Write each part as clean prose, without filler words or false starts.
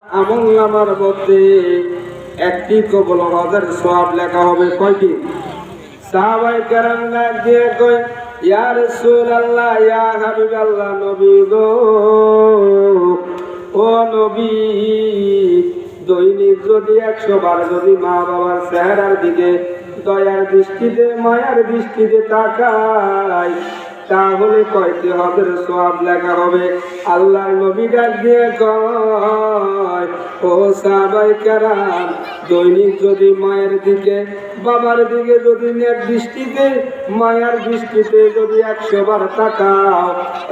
আমলনামার মধ্যে একটি কবুল হজের সওয়াব লেখা হবে। কয়টি? সাহাবায়ে কেরাম ডাক দিয়ে কয়, ইয়া রাসূলুল্লাহ, ইয়া হাবিবাল্লাহ, নবী গো, ও নবী, দৈনিক যদি 100 বার যদি মা বাবার চেহারার দিকে দয়ার দৃষ্টিতে মায়ার দৃষ্টিতে তাকায়, তাহলে কয়টি হজের সওয়াব লেখা হবে? আল্লাহর নবী ডাক দিয়ে কয়, ও সাহাবায়ে কেরাম, দৈনিক যদি মায়ের দিকে বাবার দিকে যদি নেক দৃষ্টিতে মায়ার দৃষ্টিতে যদি 100 বার তাকাও,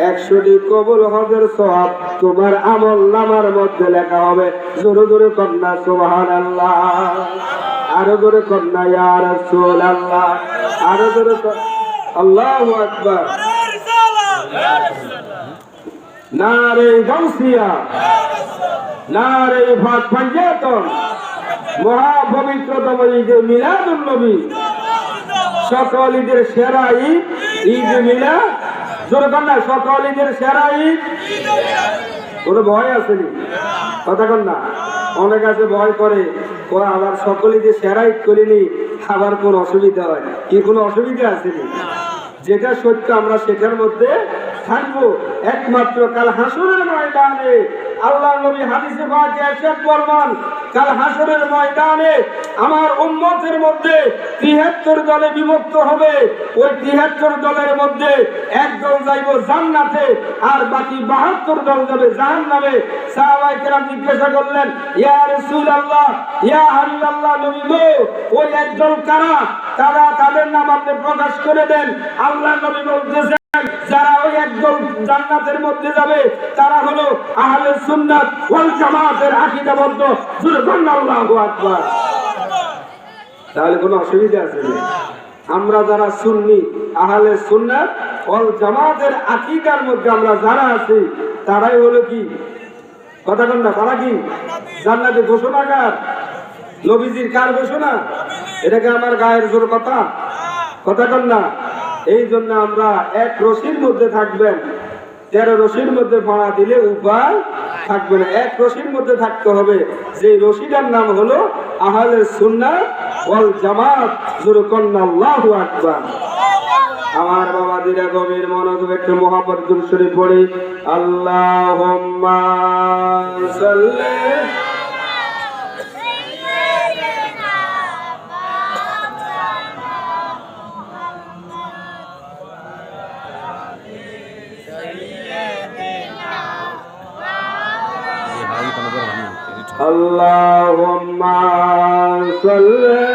100টি কবুল হজের সওয়াব তোমার আমলনামার মধ্যে লেখা হবে। জোরে জোরে কন্যা সুবহানাল্লাহ, আরো জোরে কন্যা ইয়া রাসূলুল্লাহ, আরো জোরে আল্লাহু আকবার। নারে গাউসিয়া, নারে ফাত পাঞ্জাতন, মহাপবিত্রতম ঈদে মিলাদুন নবী, সকল ঈদের সেরা ঈদ ঈদ মিলাদ। জোরে কন্যা, সকল ঈদের সেরা ঈদ। কোনো ভয় আসেনি? কথা কন্যা, অনেক আছে ভয় করে, আবার সকল ঈদের সেরা ঈদ করিনি, আবার কোন অসুবিধা হয় কি? কোনো অসুবিধা আসেনি? যেটা সত্য আমরা সেটার মধ্যে থাকবো। একমাত্র কাল হাসরের ময়দানে আল্লাহর নবী হাদিসে পাকে ارشاد ফরমান, কাল হাসরের ময়দানে আমার উম্মতের মধ্যে 73 দলে বিভক্ত হবে। ওই 73 দলের মধ্যে এক দল যাইব জান্নাতে, আর বাকি 72 দল যাবে জাহান্নামে। সাহাবায়ে কেরাম জিজ্ঞাসা করলেন, ইয়া রাসূলুল্লাহ, ইয়া হাবিবাল্লাহ, নবী গো, ওই একদল কারা? তারা তাদের নাম আপনি প্রকাশ করে দেন। আল্লাহ নবী বলতেছেন, যারা ওই একদল জান্নাতের মধ্যে যাবে তারা হলো আহলে সুন্নাত ওয়াল জামাতের আকীদাবদ্ধ। সুবহানাল্লাহু আকবার। তাহলে কোনো অসুবিধা আছে না? আমরা যারা সুন্নি আহলে সুন্নাত ওয়াল জামাতের আকীদার মধ্যে আমরা যারা আছি, তারাই হলো কি? কথা বল না, তারা কি জান্নাতে ঘোষণাকার? নবীজির কার ঘোষণা? এটাকে আমার গায়ের জোর কথা? কথা বল না। এই জন্য আমরা এক রশির মধ্যে থাকবেন। 13 রশির মধ্যে পড়া দিলে উপায় থাকবে না। এক রশির মধ্যে থাকতে হবে, যে রশিটার নাম হলো আহলে সুন্নাত ওয়াল জামাত। জোরে কন্না আল্লাহু আকবার। আমার বাবা দিরা গভীর মনোযোগ একটু মুহাব্বত দুরূদ শরীফ পড়ি। আল্লাহুম্মা সাল্লি Allahumma salli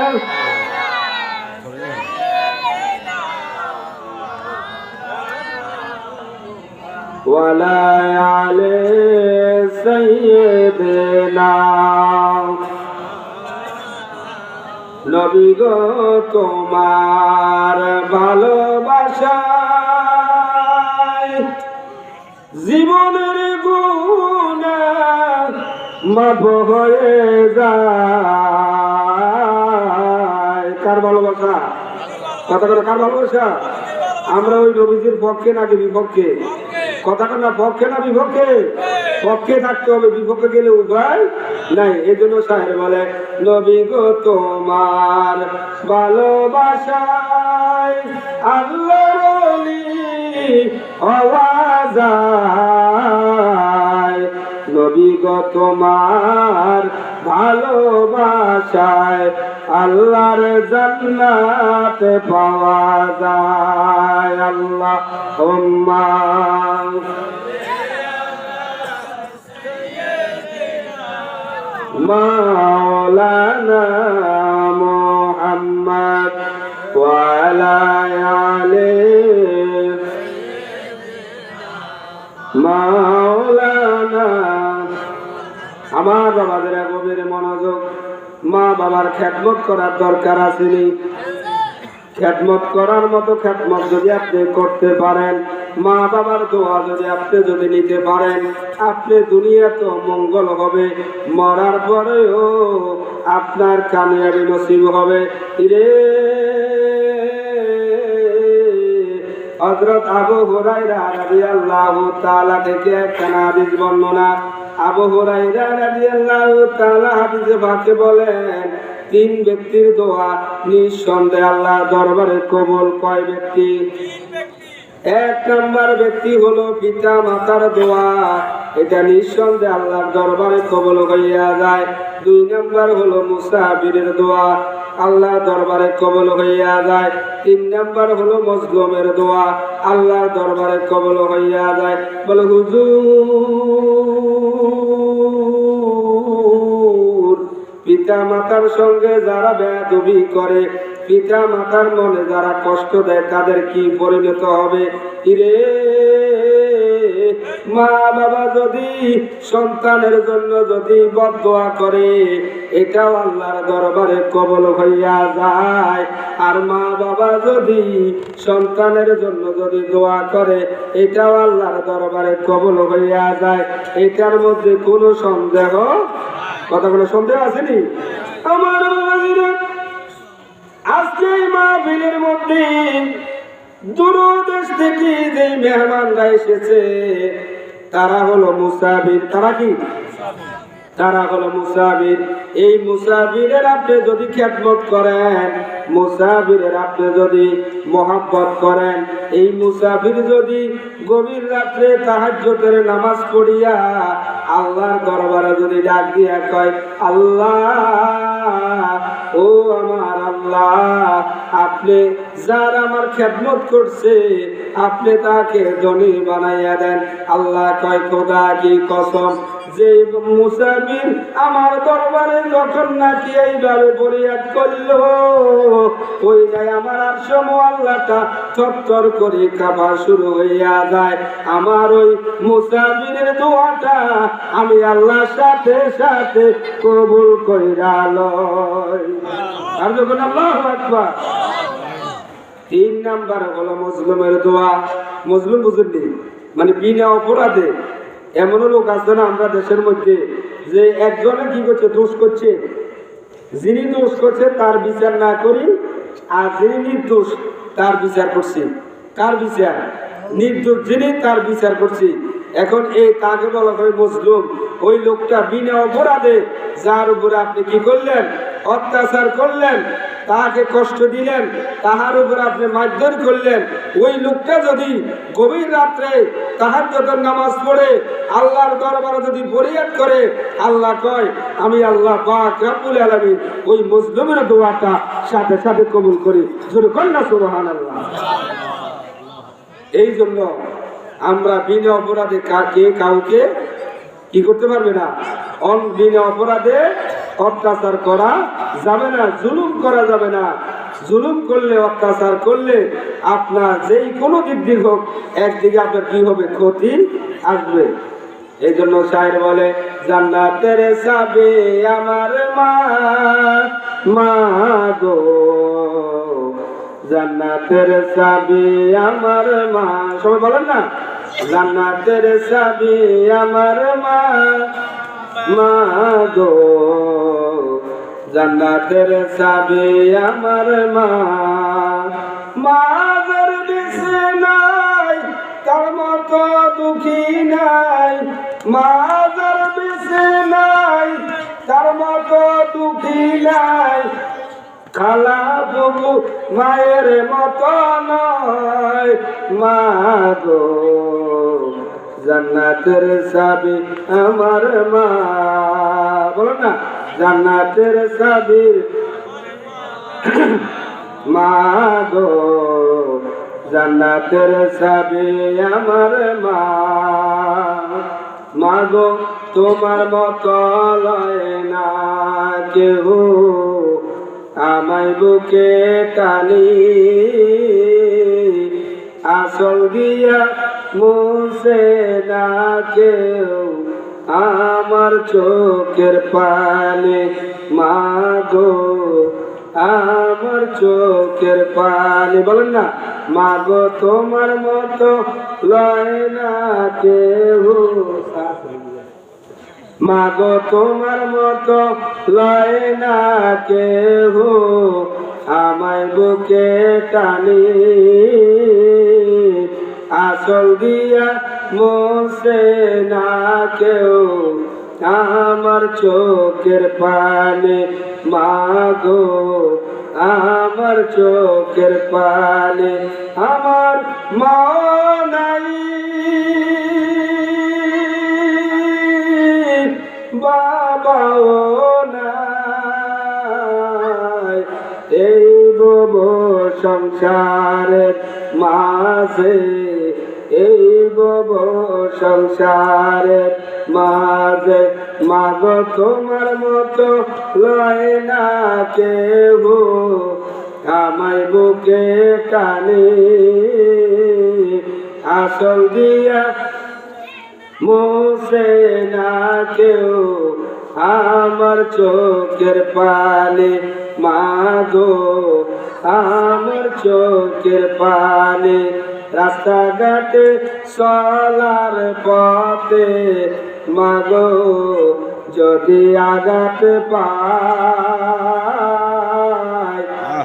wala ali sayyidina নবী গো, তোমার ভালোবাসায় জীবনের গুনাহ মাফ হয়ে যায়। কার ভালোবাসা? কথা কথা, কার ভালোবাসা? আমরা ওই নবীজির পক্ষে নাকি বিপক্ষে? কথা কথা, পক্ষে না বিপক্ষে? পক্ষে থাকতে হবে, বিপক্ষে গেলে উপায় নাই। এই জন্য সাহেব বলে, নবী গো, তোমার ভালোবাসায় আল্লাহর ওলি হওয়া যায়। নবী গো, তোমার ভালোবাসায় আল্লাহর জান্নাত পাওয়া যায়। আল্লাহুম্মা মাওলানা মুহাম্মদ ওয়া আলা আলিহি মাওলানা। আমার বাবাদের গভীর মনোযোগ। মা বাবার খেদমত করার দরকার আসেনি? খেদমত করার মতো খেদমত যদি আপনি করতে পারেন, মা বাবার দোয়া যদি নিতে পারেন, আপনি দুনিয়া তো মঙ্গল হবে, মরার পরেও আপনার কামিয়াবি নসিব হবে। হযরত আবু হুরায়রা রাদিয়াল্লাহু তাআলা থেকে একটা হাদিস বর্ণনা, আবু হুরায়রা রাদিয়াল্লাহু তাআলা হাদিসে পাকে বলেন, 3 ব্যক্তির দোয়া নিঃসন্দেহে আল্লাহর দরবারে কবুল। কয় ব্যক্তি? 1 নম্বর ব্যক্তি হলো পিতা মাতার দোয়া, এটা নিঃসন্দেহে আল্লাহর দরবারে কবুল হইয়া যায়। 2 নম্বর হলো মুসাফিরের দোয়া, আল্লাহর দরবারে কবুল হইয়া যায়। 3 নম্বর হলো মজলুমের দোয়া, আল্লাহর দরবারে কবুল হইয়া যায়। বলে হুজুর, পিতা মাতার সঙ্গে যারা বেয়াদবি করে, পিতা মাতার মনে যারা কষ্ট দেয়, তাদের কি পরিণত হবে? ইরে, মা বাবা যদি সন্তানের জন্য যদি বদদোয়া করে, এটাও আল্লাহর দরবারে কবুল হইয়া যায়। আর মা বাবা যদি সন্তানের জন্য যদি দোয়া করে, এটাও আল্লাহর দরবারে কবুল হইয়া যায়। এটার মধ্যে কোনো সন্দেহ, কথা কোনো সন্দেহ আসেনি? আমার আজকে মাহফিলের মধ্যে দূর দেশ থেকে যে মেহমানরা এসেছে, তারা হলো মুসাফির। তারা কি? তারা হলো মুসাফির। এই মুসাফিরের আপনি যদি খেদমত করেন, মুসাফিরের আপনি যদি মহব্বত করেন, এই মুসাফির যদি গভীর রাত্রে তাহাজ্জুদের নামাজ পড়িয়া আল্লাহর দরবারে যদি ডাক দিয়া কয়, আল্লাহ, ও আমার আল্লাহ, আপনি যার আমার খেদমত করছে, আপনি তাকে ধনী বানাইয়া দেন। আল্লাহ কয়, খোদা কি কসম, যে মুসাফির আমার দরবারে যখন নাকি এইভাবে ফরিয়াদ করলো, ওই নাই আমার আরশ আল্লাহটা থরথর করে কাঁপা শুরু হইয়া যায়। আমার ওই মুসাফিরের দোয়াটা আমি আল্লাহর সাথে সাথে কবুল কইরা লই। আর যখন আল্লাহু আকবার। 3 নাম্বার হলো মজলুমের দোয়া। মজলুম বুঝেননি? মানে বিনা অপরাধে। এমন লোক আছে না আমরা দেশের মধ্যে, যে একজনে কি করছে, দোষ করছে, যিনি দোষ করছে তার বিচার না করি, আর যিনি নির্দোষ তার বিচার করছি। কার বিচার? নির্দোষ যিনি, তার বিচার করছি। এখন এই তাকে বলা হয় মজলুম। ওই লোকটা বিনা অপরাধে যার উপরে আপনি কি করলেন, অত্যাচার করলেন, তাকে কষ্ট দিলেন, তাহার উপর আপনি মারধর করলেন, ওই লোকটা যদি গভীর রাত্রে তাহাজ্জুদের নামাজ পড়ে আল্লাহর দরবারে যদি ফরিয়াদ করে, আল্লাহ কয়, আমি আল্লাহ পাক রব্বুল আলামিন ওই মজলুমের দোয়াটা সাথে সাথে কবুল করি। জোরে কর না সুবহানাল্লাহ। এই জন্য আমরা বিনা অপরাধে কাউকে কি করতে পারবে না, বিনা অপরাধে অত্যাচার করা যাবে না, জুলুম করা যাবে না। জুলুম করলে, অত্যাচার করলে আপনার যেই কোনো দিক হোক, একদিকে আপনার কি হবে, ক্ষতি আসবে। এই জন্য শায়ের বলে, জান্নাতের চাবি আমার মা, মা গো, জান্নাতের চাবি আমার মা। সবাই বলেন না, জান্নাতের চাবি আমার মা, মা গো, জান্নাতের চাবি আমার মা। মাজার বেশি নাই, তার মতো দুঃখী নাই। মাজার বেশি নাই, তার মতো দুঃখী নাই। খালা বুবু মায়ের মতো নয়, মা গো, জান্নাতের চাবি আমার মা। বলো না, জান্নাতের চাবি মা গো, জান্নাতের চাবি আমার মা। মা গো, তোমার মতো লয় না কেউ, আমায় বুকে টানি, আসল দিয়া মুছে না কেউ আমার চোখের পানি। মা গো, আমার চোখের পানি। বলেন না, মা গো, তোমার মতো লয় না কেউ, মা গো, তোমার মতো লয় না কেহ, আমায় বুকে টানি, আসল দিয়া মোছে না কেউ আমার চোখের পানি মাগো আমার চোখের পানি আমার মা নাই বাবাও নাই এই বব সংসারের মাঝে এই বব সংসারের মাঝে মাগো তোমার মতো লয় না কেহ আমায় বুকে টানে আসল দিয়া মোছে না কেউ আমার চোখের পানি মাগো আমার চোখের পানি রাস্তাঘাটে চলার পথে মাগো যদি আঘাত পাই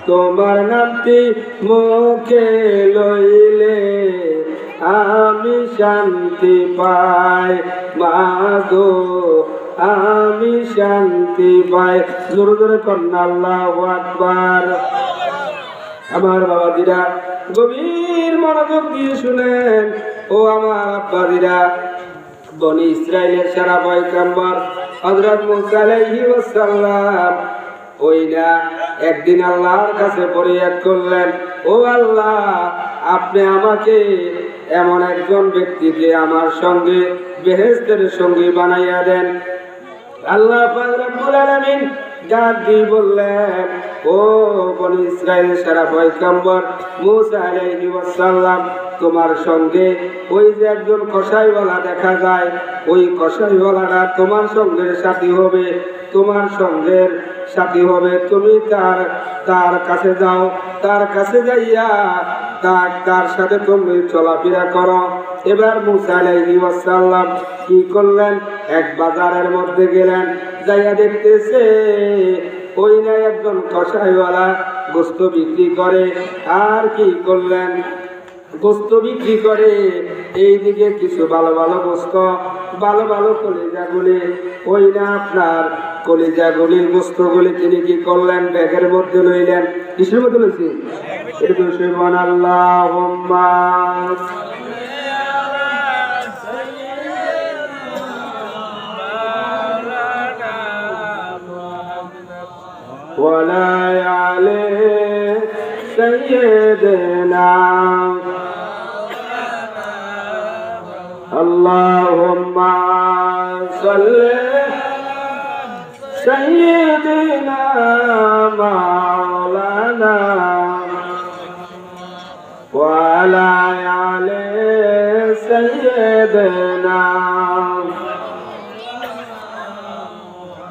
তোমার নামটি মুখে লইলে আমি শান্তি পাই মাগো আমি শান্তি পাই জোরে জোরে কন্যা আল্লাহু আকবার। আমার বাবাজিরা গভীর মনোযোগ দিয়ে শুনেন ও আমার আব্বাজিরা বনি ইসরাইলের সেরা পয়গম্বর হযরত মুসা আলাইহিস সালাম ওই না একদিন আল্লাহর কাছে ফরিয়াদ করলেন, ও আল্লাহ আপনি আমাকে এমন একজন ব্যক্তিকে আমার সঙ্গে বেহেশতের সঙ্গী বানাইয়া দেন। আল্লাহ পাক রব্বুল আলামিন ডাক দিয়ে বললেন, ও বনি ইসরাইলের সেরা পয়গম্বর মুসা আলাইহিস সালাম তোমার সঙ্গে ওই যে একজন কসাইওয়ালা দেখা যায় ওই কসাইওয়ালাটা তোমার সঙ্গের সাথী হবে, তোমার সঙ্গের সাথী হবে। তুমি তার কাছে যাও, তার কাছে যাইয়া তার সাথে তুমি চলাফেরা করো। এবার মুসা আলাইহিস সালাম কি করলেন, এক বাজারের মধ্যে গেলেন, যাইয়া দেখতেছে ওই না একজন কসাইওয়ালা গোস্ত বিক্রি করে। আর কি করলেন, গোস্ত বিক্রি করে, এইদিকে কিছু ভালো ভালো গোস্ত, ভালো ভালো কলিজাগুলি, ওই না আপনার কলিজাগুলির গোস্তগুলি তিনি কি করলেন, ব্যাগের মধ্যে লইলেন। কিসের মধ্যে লইছি? একটু সুবহানাল্লাহুম্মা ওয়ালা আলে সাইয়্যিদিনা আল্লাহুম্মা সাল্লি সাইয়্যিদিনা মাওলানা ওয়ালা আলে সাইয়্যিদিনা।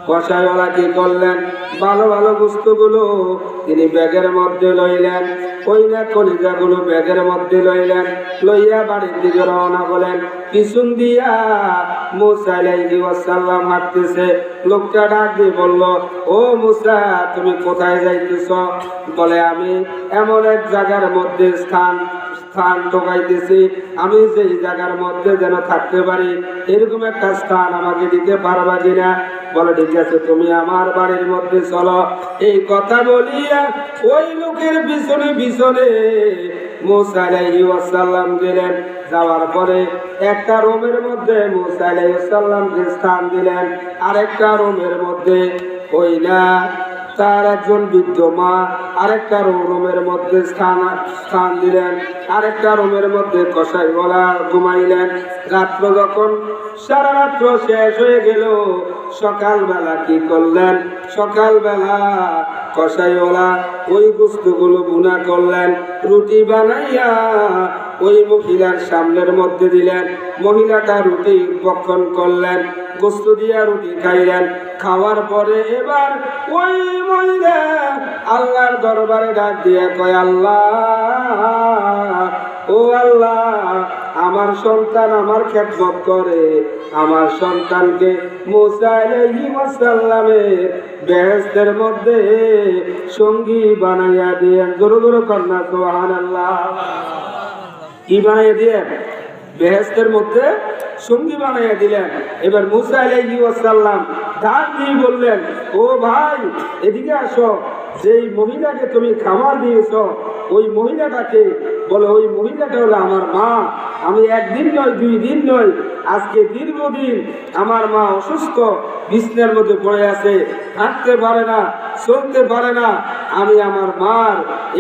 কসাইওয়ালা কি করলেন, ভালো ভালো বস্তুগুলো তিনি ব্যাগের মধ্যে লইলেন, ওই না কলিজাগুলো ব্যাগের মধ্যে লইলেন, লইয়া বাড়ির দিকে রওনা হলেন। পিছন দিয়া মুসা আলাইহিস সালাম হাঁটতেছে। লোকটা ডাক দিয়ে বলল, ও মুসা তুমি কোথায় যাইতেছ? বলে আমি এমন এক জায়গার মধ্যে স্থান ঢোকাইতেছি, আমি যেই জায়গার মধ্যে যেন থাকতে পারি এরকম একটা স্থান আমাকে দিতে পারবা কিনা? বলে ঠিক আছে তুমি আমার বাড়ির মধ্যে চলো। এই কথা বলিয়া ওই লোকের পিছনে পিছনে মুসা আলাইহিস সালাম গেলেন। যাওয়ার পরে একটা রুমের মধ্যে মুসা আলাইহিস সালামকে স্থান দিলেন, আরেকটা রুমের মধ্যে ওই না তার একজন বৃদ্ধ মা, আরেকটা রুমের মধ্যে স্থান দিলেন, আরেকটা রুমের মধ্যে কসাইওয়ালা ঘুমাইলেন। রাত্র যখন সারা রাত্র শেষ হয়ে গেল, সকালবেলা কি করলেন, সকালবেলা কসাইওয়ালা ওই বস্তুগুলো ভুনা করলেন, রুটি বানাইয়া ওই মহিলার সামনের মধ্যে দিলেন। মহিলাটা রুটি ভক্ষণ করলেন, গোস্ত দিয়া রুটি খাইলেন। খাওয়ার পরে এবার ওই মহিলা আল্লাহর দরবারে ডাক দিয়া কয়, আল্লাহ ও আল্লাহ আমার সন্তান আমার খেদমত করে, আমার সন্তানকে মুসা আলাইহিস সালামের বেহেশতের মধ্যে সঙ্গী বানাইয়া দিয়েন। জোরে জোরে কন্যা সুবহানাল্লাহ। কি বানাইয়া দিয়েন? বেহেশতের মধ্যে সঙ্গী বানাইয়া দিলেন। এবার মুসা আলাইহিস সালাম ডাক দিয়ে বললেন, ও ভাই এদিকে আসো, যেই মহিলাকে তুমি খাবার দিয়েছ ওই মহিলাটাকে বলে, ওই মহিলাটা হলো আমার মা। আমি একদিন নয় 2 দিন নয়, আজকে দীর্ঘদিন আমার মা অসুস্থ, বিছানার মধ্যে পড়ে আছে, হাঁটতে পারে না, চলতে পারে না। আমি আমার মার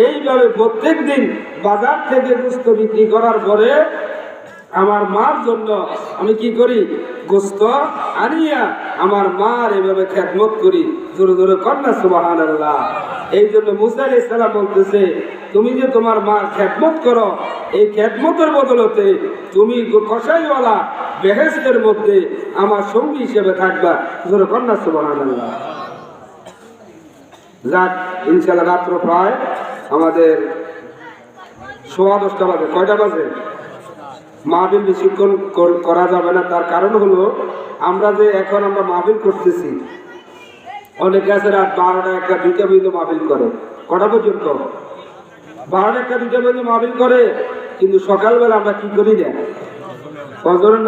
এইভাবে প্রত্যেক দিন বাজার থেকে গোস্ত বিক্রি করার পরে আমার মার জন্য আমি কি করি, গোস্ত আনিয়া আমার মার এভাবে খেদমত করি। জোরে জোরে কন্যা সুবহানাল্লাহ। এই জন্য মুসা আলাইহিস সালাম বলতেছে, তুমি যে তোমার মার খেদমত করো, এই খেদমতের বদলতে তুমি কসাইওয়ালা বেহেশতের মধ্যে আমার সঙ্গী হিসেবে থাকবা। জোরে কন্যা সুবহানাল্লাহ। যাক, ইনশাআল্লাহ রাত্র প্রায় আমাদের 10:15 বাজে। কয়টা বাজে? মাহফিল বেশিক্ষণ করা যাবে না। তার কারণ হলো আমরা যে এখন আমরা মাহফিল করতেছি, অনেকে আছে রাত 12টা 1টা 2টা পর্যন্ত মাহফিল করে। কটা পর্যন্ত? 12টা 1টা 2টা পর্যন্ত মাহফিল করে, কিন্তু সকালবেলা আমরা কি করি না, ফজরের